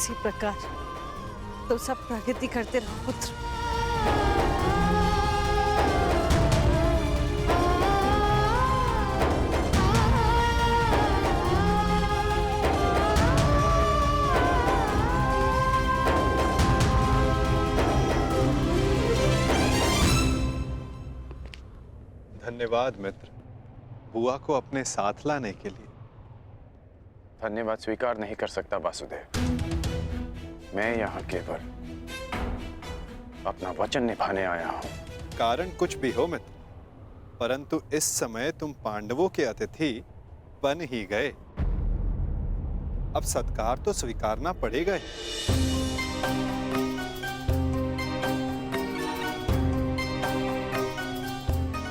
इसी प्रकार तो सब प्रगति करते रहो पुत्र। धन्यवाद मित्र, बुआ को अपने साथ लाने के लिए। धन्यवाद स्वीकार नहीं कर सकता वासुदेव। मैं यहाँ केवल अपना वचन निभाने आया हूँ। कारण कुछ भी हो मित्र, परंतु इस समय तुम पांडवों के अतिथि बन ही गए। अब सत्कार तो स्वीकारना पड़ेगा ही।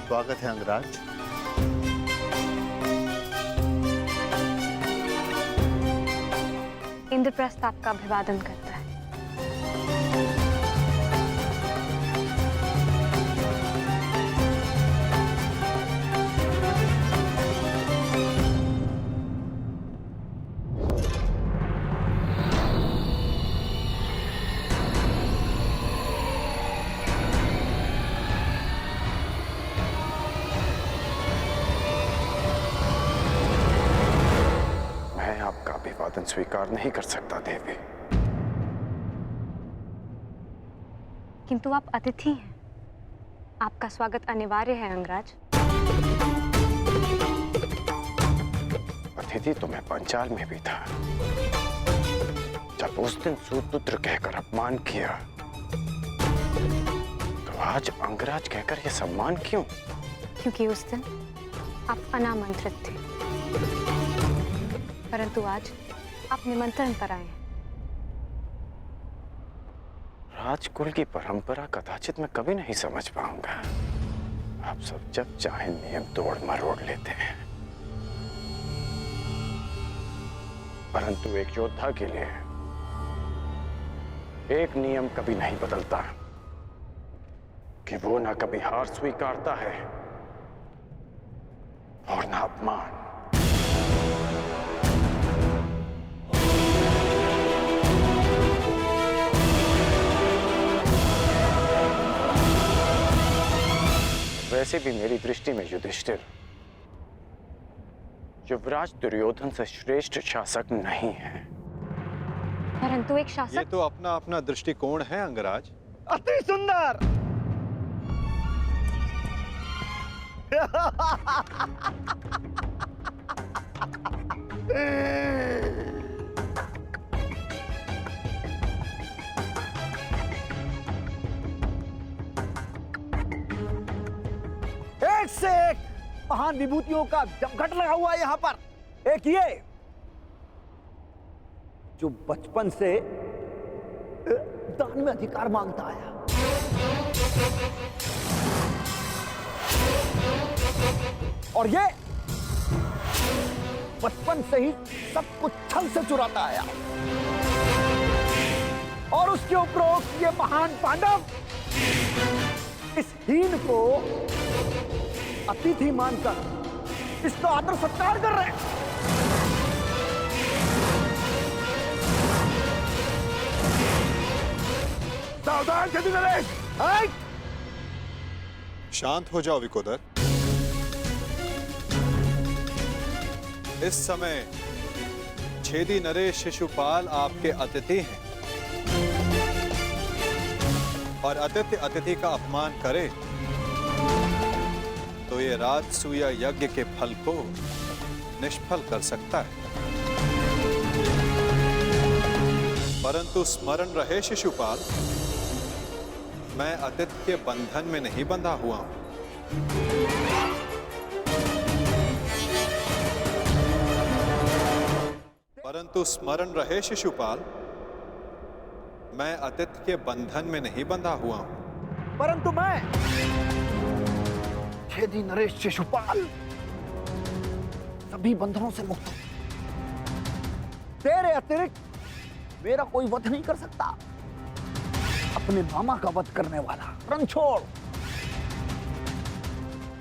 स्वागत है अंगराज। इंद्रप्रस्थ आपका अभिवादन करता है। अभिवादन स्वीकार नहीं कर सकता देवी। किंतु आप अतिथि हैं, आपका स्वागत अनिवार्य है अंगराज। अतिथि तो मैं पंचाल में भी था। जब उस दिन सुपुत्र कहकर अपमान किया, तो आज अंगराज कहकर यह सम्मान क्यों? क्योंकि उस दिन आप अनामंत्रित थे, परंतु आज आप निमंत्रण पर आए हैं। राजकुल की परंपरा कदाचित मैं कभी नहीं समझ पाऊंगा। आप सब जब चाहे नियम तोड़ मरोड़ लेते हैं, परंतु एक योद्धा के लिए एक नियम कभी नहीं बदलता कि वो ना कभी हार स्वीकारता है और ना अपमान। वैसे भी मेरी दृष्टि में युधिष्ठिर युवराज दुर्योधन से श्रेष्ठ शासक नहीं है। परंतु एक शासक। ये तो अपना अपना दृष्टिकोण है अंगराज। अति सुंदर। एक से एक महान विभूतियों का जमघट लगा हुआ है यहाँ पर। एक ये जो बचपन से दान में अधिकार मांगता आया, और ये बचपन से ही सब कुछ छल से चुराता आया, और उसके उपरोक्त ये महान पांडव इस हीन को अतिथि मानकर इसका आदर सत्कार कर रहे हैं। सावधान छेदी नरेश। शांत हो जाओ विकोदर। इस समय छेदी नरेश शिशुपाल आपके अतिथि हैं, और अतिथि अतिथि का अपमान करे तो ये राजसूय यज्ञ के फल को निष्फल कर सकता है। परंतु स्मरण रहे शिशुपाल, मैं अतिथि के बंधन में नहीं बंधा हुआ हूं। परंतु स्मरण रहे शिशुपाल, मैं अतिथि के बंधन में नहीं बंधा हुआ हूं। परंतु मैं छेदी नरेश शिशुपाल सभी बंधनों से मुक्त हूं। तेरे अतिरिक्त मेरा कोई वध नहीं कर सकता। अपने मामा का वध करने वाला रणछोड़,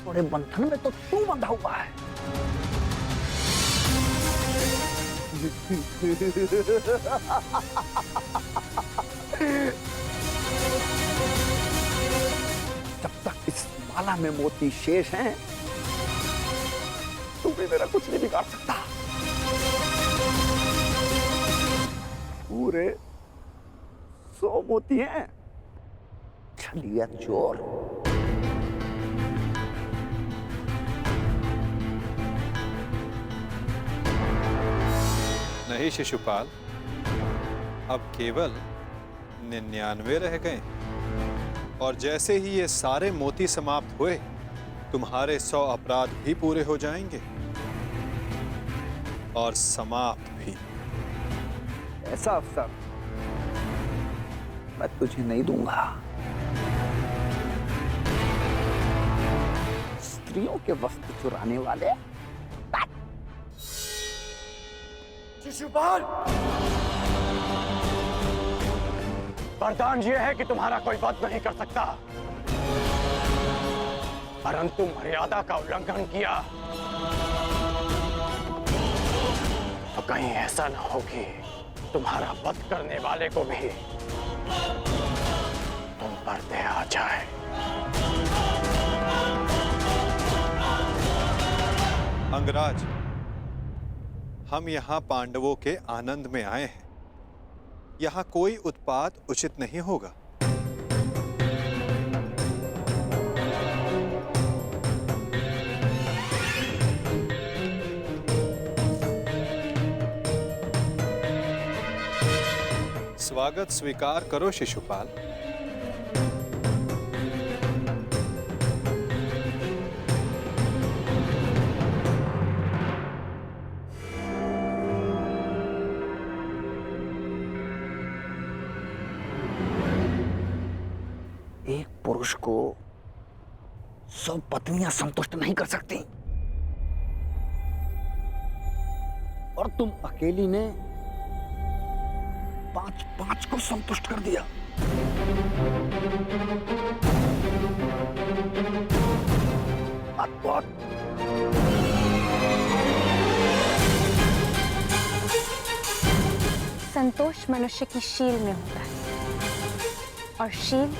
थोड़े बंधन में तो तू बंधा हुआ है। जब तक इस माला में मोती शेष हैं, तू भी मेरा कुछ नहीं बिगाड़ सकता। पूरे 100 मोती हैं। छलिया चोर। नहीं शिशुपाल, अब केवल 99 रह गए और जैसे ही ये सारे मोती समाप्त हुए, तुम्हारे 100 अपराध भी पूरे हो जाएंगे और समाप्त भी। ऐसा अवसर मैं तुझे नहीं दूंगा। स्त्रियों के वस्त्र चुराने वाले। शिशुपाल, वरदान यह है कि तुम्हारा कोई वध नहीं कर सकता, परंतु मर्यादा का उल्लंघन किया तो कहीं ऐसा न हो कि तुम्हारा वध करने वाले को भी तुम पर दया आ जाए। अंगराज, हम यहाँ पांडवों के आनंद में आए हैं। यहाँ कोई उत्पात उचित नहीं होगा। स्वागत स्वीकार करो शिशुपाल। एक पुरुष को 100 पत्नियां संतुष्ट नहीं कर सकती, और तुम अकेली ने 5 को संतुष्ट कर दिया। बहुत संतोष मनुष्य की शील में होता है और शील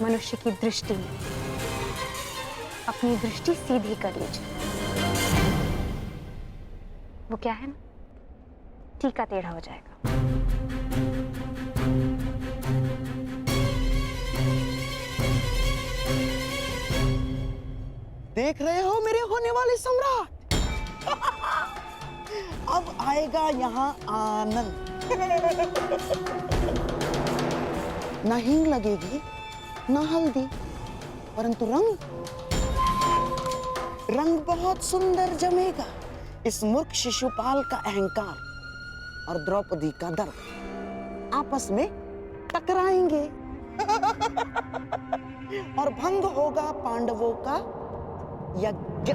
मनुष्य की दृष्टि में। अपनी दृष्टि सीधी कर लीजिए। वो क्या है ना, टीका टेढ़ा हो जाएगा। देख रहे हो मेरे होने वाले सम्राट? अब आएगा यहाँ आनंद। न हींग लगेगी, न हल्दी, परंतु रंग बहुत सुंदर जमेगा। इस मूर्ख शिशुपाल का अहंकार और द्रौपदी का दर्प आपस में टकराएंगे और भंग होगा पांडवों का यज्ञ।